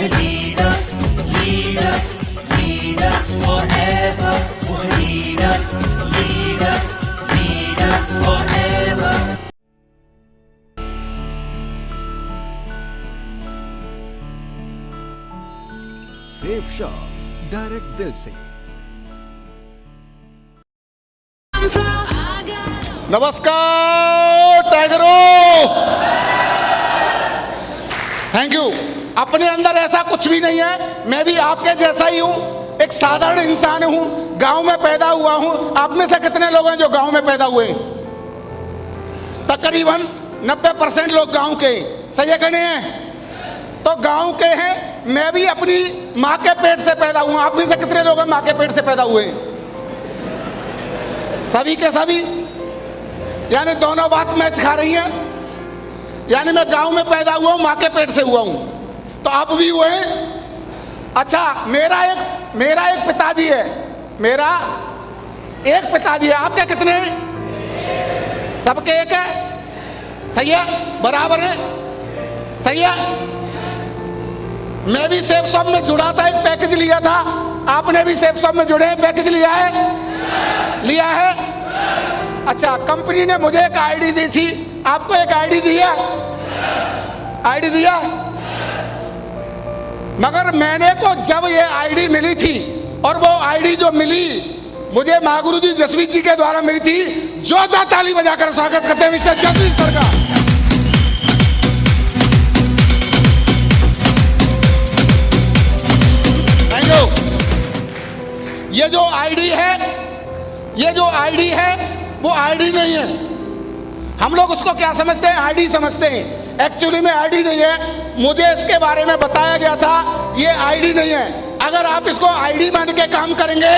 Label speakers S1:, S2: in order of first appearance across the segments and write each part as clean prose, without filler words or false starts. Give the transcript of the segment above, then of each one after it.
S1: lead us, lead us, lead us forever. Lead us, lead us, lead us forever.
S2: Safe shop direct दिल से।
S3: नमस्कार टाइगरों, thank you. अपने अंदर ऐसा कुछ भी नहीं है, मैं भी आपके जैसा ही हूँ, एक साधारण इंसान हूँ, गांव में पैदा हुआ हूँ। आप में से कितने लोग हैं जो गांव में पैदा हुए हैं? तकरीबन 90% लोग गांव के हैं, सही है कि नहीं है? तो गांव के हैं, मैं भी अपनी माँ के पेट से पैदा हुआ। आप में से कितने लोग हैं माँ के पेट से पैदा हुए हैं? सभी के सभी, यानी दोनों बात मैच खा रही हैं। यानी मैं गांव में पैदा हुआ हूं, मां के पेट से हुआ हूं, तो आप भी हुए हैं। अच्छा, मेरा एक पिताजी है, मेरा एक पिताजी है। आपके कितने हैं? सबके एक है, सही है, बराबर है, सही है। मैं भी सेफ शॉप में जुड़ा था, एक पैकेज लिया था। आपने भी सेफ शॉप में जुड़े पैकेज लिया है। अच्छा, कंपनी ने मुझे एक आईडी दी थी, आपको एक आईडी दिया? मगर मैंने को जब ये आईडी मिली थी, और वो आईडी जो मिली मुझे महागुरुजी जसवीर जी के द्वारा मिली थी, जोरदार ताली बजाकर स्वागत करते हैं मिस्टर जसवीर सर का। Thank you. ये जो आईडी है वो आईडी नहीं है। हम लोग उसको क्या समझते हैं? आईडी समझते हैं। एक्चुअली में आईडी नहीं है। मुझे इसके बारे में बताया गया था, ये आईडी नहीं है। अगर आप इसको आईडी मान के काम करेंगे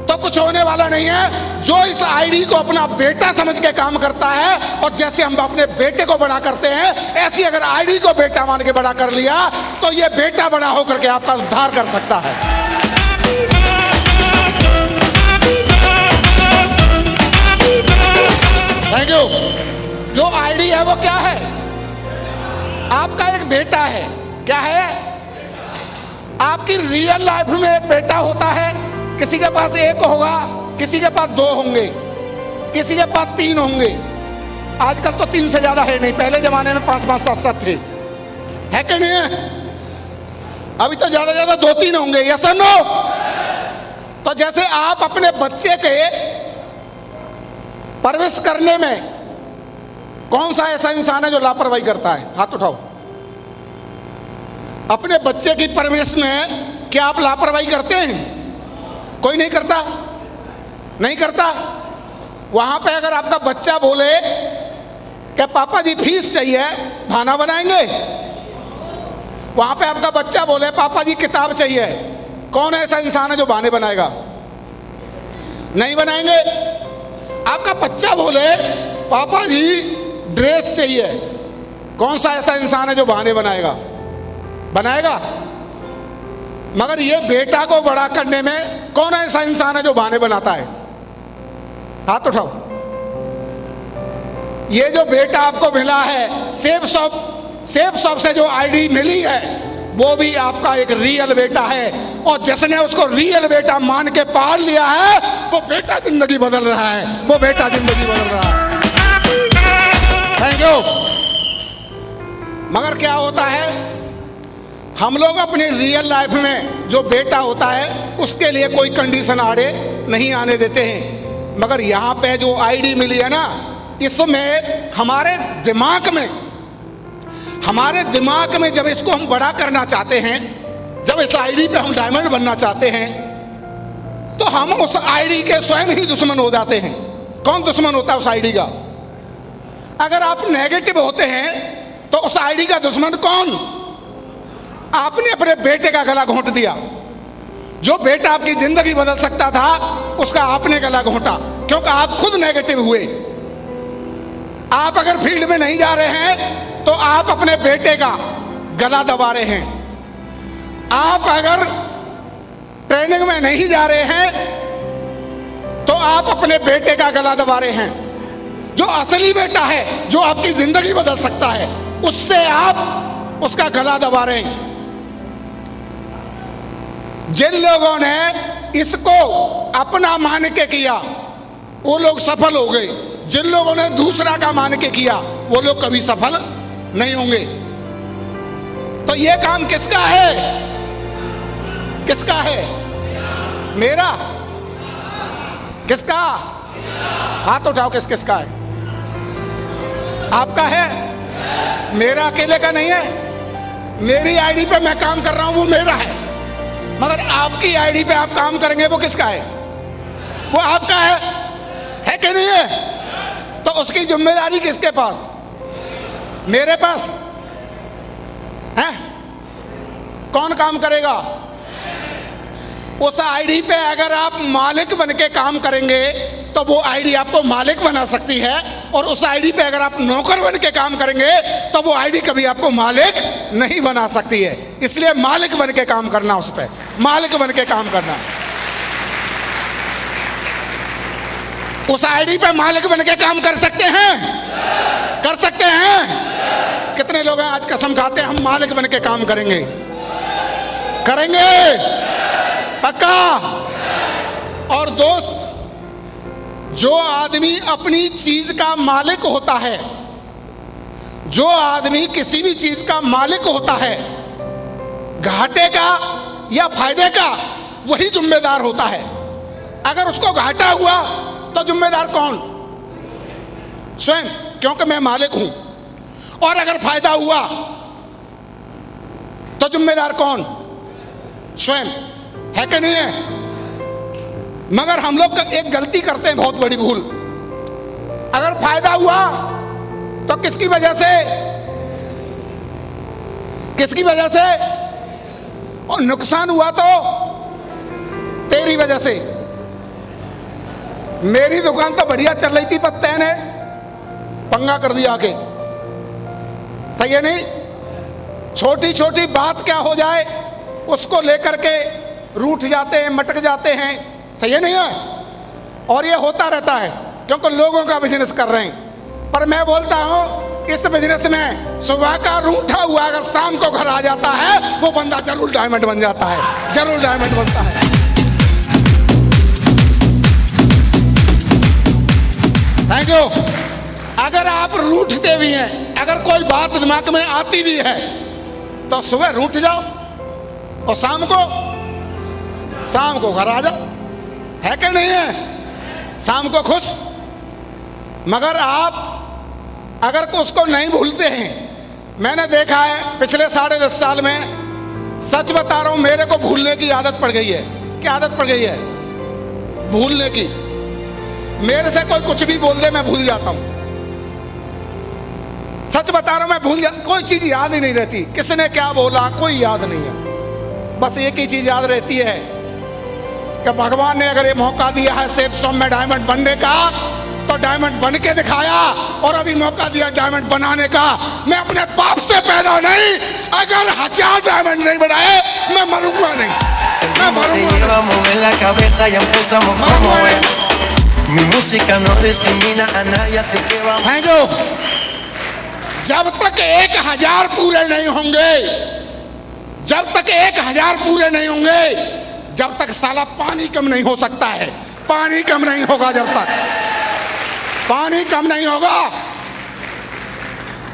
S3: तो कुछ होने वाला नहीं है। जो इस आईडी को अपना बेटा समझ के काम करता है, और जैसे हम अपने बेटे को बड़ा करते हैं, ऐसी अगर आईडी को बेटा मान के बड़ा कर लिया तो ये बेटा बड़ा होकर के आपका उद्धार कर सकता है। Thank you. जो आईडी है वो क्या है? आपका एक बेटा है। क्या है? आपकी रियल लाइफ में एक बेटा होता है। किसी के पास एक होगा, किसी के पास 2 होंगे, किसी के पास 3 होंगे। आजकल तो 3 से ज्यादा है नहीं, पहले जमाने में 5-5, 7-7 थे, है कि नहीं है? अभी तो ज्यादा 2-3 होंगे। यस और नो? तो जैसे आप अपने बच्चे के परवरिश करने में, कौन सा ऐसा इंसान है जो लापरवाही करता है? हाथ उठाओ। अपने बच्चे की परवरिश में क्या आप लापरवाही करते हैं? कोई नहीं करता, नहीं करता। वहां पे अगर आपका बच्चा बोले कि पापा जी फीस चाहिए, खाना बनाएंगे? वहां पे आपका बच्चा बोले पापा जी किताब चाहिए, कौन ऐसा इंसान है जो बहाने बनाएगा? नहीं बनाएंगे। आपका बच्चा बोले पापा जी ड्रेस चाहिए, कौन सा ऐसा इंसान है जो बहाने बनाएगा? मगर ये बेटा को बड़ा करने में कौन ऐसा इंसान है जो बहाने बनाता है? हाथ उठाओ। ये जो बेटा आपको मिला है, सेफ शॉप से जो आईडी मिली है, वो भी आपका एक रियल बेटा है। और जिसने उसको रियल बेटा मान के पाल लिया है, वो बेटा जिंदगी बदल रहा है, वो बेटा जिंदगी बदल रहा है। Thank you. मगर क्या होता है, हम लोग अपनी रियल लाइफ में जो बेटा होता है उसके लिए कोई कंडीशन आड़े नहीं आने देते हैं। मगर यहाँ पे जो आईडी मिली है ना, इसमें हमारे दिमाग में जब इसको हम बड़ा करना चाहते हैं, जब इस आईडी पे हम डायमंड बनना चाहते हैं, तो हम उस आईडी के स्वयं ही दुश्मन हो जाते हैं। कौन दुश्मन होता है उस आईडी का? अगर आप नेगेटिव होते हैं तो उस आईडी का दुश्मन कौन? आपने अपने बेटे का गला घोंट दिया। जो बेटा आपकी जिंदगी बदल सकता था, उसका आपने गला घोंटा, क्योंकि आप खुद नेगेटिव हुए। आप अगर फील्ड में नहीं जा रहे हैं तो आप अपने बेटे का गला दबा रहे हैं। आप अगर ट्रेनिंग में नहीं जा रहे हैं तो आप अपने बेटे का गला दबा रहे हैं। जो असली बेटा है, जो आपकी जिंदगी बदल सकता है, उससे आप उसका गला दबा रहे हैं। जिन लोगों ने इसको अपना मान के किया वो लोग सफल हो गए, जिन लोगों ने दूसरा का मान के किया वो लोग कभी सफल नहीं होंगे। तो ये काम किसका है? किसका है? मेरा? किसका? हाथ उठाओ, किसका है? आपका है? मेरा अकेले का नहीं है। मेरी आईडी पे मैं काम कर रहा हूं, वो मेरा है। मगर आपकी आईडी पे आप काम करेंगे, वो किसका है? वो आपका है कि नहीं है? तो उसकी जिम्मेदारी किसके पास? मेरे पास है। कौन काम करेगा? उस आईडी पे अगर आप मालिक बन के काम करेंगे तो वो आईडी आपको मालिक बना सकती है, और उस आईडी पे अगर आप नौकर बन के काम करेंगे तो वो आईडी कभी आपको मालिक नहीं बना सकती है। इसलिए मालिक बन के काम करना, उस पे मालिक बन के काम करना। उस आईडी पे मालिक बन के काम कर सकते हैं? कर सकते हैं? कितने लोग हैं आज कसम खाते हैं हम मालिक बन के काम करेंगे? करेंगे पक्का। और दोस्त, जो आदमी अपनी चीज का मालिक होता है, जो आदमी किसी भी चीज का मालिक होता है, घाटे का या फायदे का वही जिम्मेदार होता है। अगर उसको घाटा हुआ तो जिम्मेदार कौन? स्वयं, क्योंकि मैं मालिक हूं। और अगर फायदा हुआ तो जिम्मेदार कौन? स्वयं, है कि नहीं है? मगर हम लोग एक गलती करते हैं, बहुत बड़ी भूल। अगर फायदा हुआ तो किसकी वजह से? किसकी वजह से? और नुकसान हुआ तो तेरी वजह से। मेरी दुकान तो बढ़िया चल रही थी, पर तैने पंगा कर दिया आके। सही है नहीं? छोटी छोटी बात क्या हो जाए उसको लेकर के रूठ जाते हैं, मटक जाते हैं। सही है नहीं है? और ये होता रहता है क्योंकि लोगों का बिजनेस कर रहे हैं। पर मैं बोलता हूं इस बिजनेस में सुबह का रूठा हुआ अगर शाम को घर आ जाता है, वो बंदा जरूर डायमंड बन जाता है, जरूर डायमंड बनता है। Thank you. अगर आप रूठते भी हैं, अगर कोई बात दिमाग में आती भी है तो सुबह रूठ जाओ और शाम को घर आ जाओ, है कि नहीं है? शाम को खुश। मगर आप अगर उसको नहीं भूलते हैं, मैंने देखा है पिछले 10.5 साल में, सच बता रहा हूं, मेरे को भूलने की आदत पड़ गई है। क्या आदत पड़ गई है? भूलने की। मेरे से कोई कुछ भी बोल दे मैं भूल जाता हूं। सच बता रहा हूं, मैं भूल जाता, कोई चीज याद ही नहीं रहती। किसने क्या बोला कोई याद नहीं है। बस एक ही चीज याद रहती है कि भगवान ने अगर ये मौका दिया है सेफ सॉम में डायमंड बनने का, तो डायमंड बन के दिखाया। और अभी मौका दिया डायमंड बनाने का। मैं अपने बाप से पैदा नहीं, अगर 1000 डायमंड नहीं बनाए मैं मरूंगा नहीं, मैं मरूंगा नहीं। Thank you. जब तक 1000 पूरे नहीं होंगे, जब तक 1000 पूरे नहीं होंगे, जब तक साला पानी कम नहीं हो सकता है। पानी कम नहीं होगा, जब तक पानी कम नहीं होगा।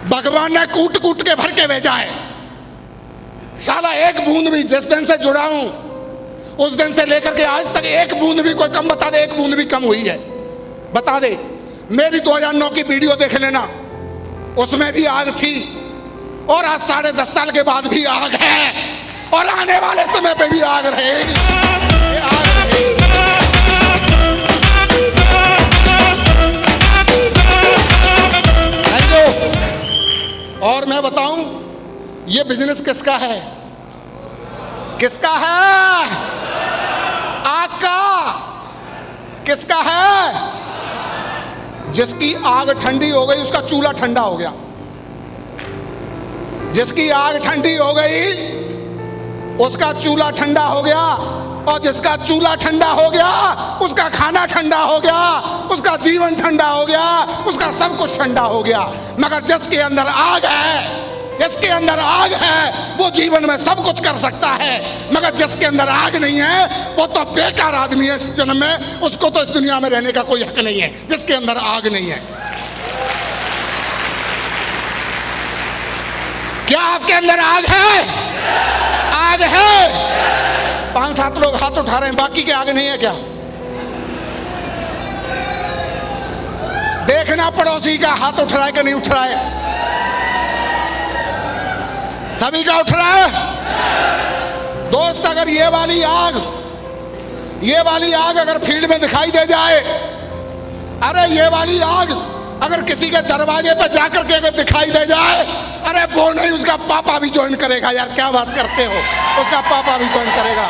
S3: भगवान ने कूट कूट के भर के भेजा है। साला एक बूंद भी, जिस दिन से जुड़ा हूं उस दिन से लेकर के आज तक एक बूंद भी कोई कम बता दे, एक बूंद भी कम हुई है बता दे। मेरी 2009 की वीडियो देख लेना, उसमें भी आग थी, और आज 10.5 साल के बाद भी आग है, और आने वाले समय पे भी आग रहेगी। ये आग रहेगी। Thank you. और मैं बताऊं, ये बिजनेस किसका है? किसका है? आग का। किसका है? जिसकी आग ठंडी हो गई उसका चूल्हा ठंडा हो गया। जिसकी आग ठंडी हो गई उसका चूल्हा ठंडा हो गया, और जिसका चूल्हा ठंडा हो गया उसका खाना ठंडा हो गया, उसका जीवन ठंडा हो गया, उसका सब कुछ ठंडा हो गया। मगर जिसके अंदर आग है जिसके अंदर आग है वो जीवन में सब कुछ कर सकता है, मगर जिसके अंदर आग नहीं है वो तो बेकार आदमी है इस जन्म में, उसको तो इस दुनिया में रहने का कोई हक नहीं है, जिसके अंदर आग नहीं है। क्या आपके अंदर आग है? आग है। 5-7 लोग हाथ उठा रहे हैं, बाकी के आग नहीं है क्या? देखना पड़ोसी का हाथ उठ रहा है कि नहीं उठ रहा है। सभी का उठ रहा है। दोस्त, अगर ये वाली आग अगर फील्ड में दिखाई दे जाए, अरे ये वाली आग अगर किसी के दरवाजे पर जाकर के अगर दिखाई दे जाए, अरे वो नहीं, उसका पापा भी ज्वाइन करेगा। यार क्या बात करते हो, उसका पापा भी ज्वाइन करेगा।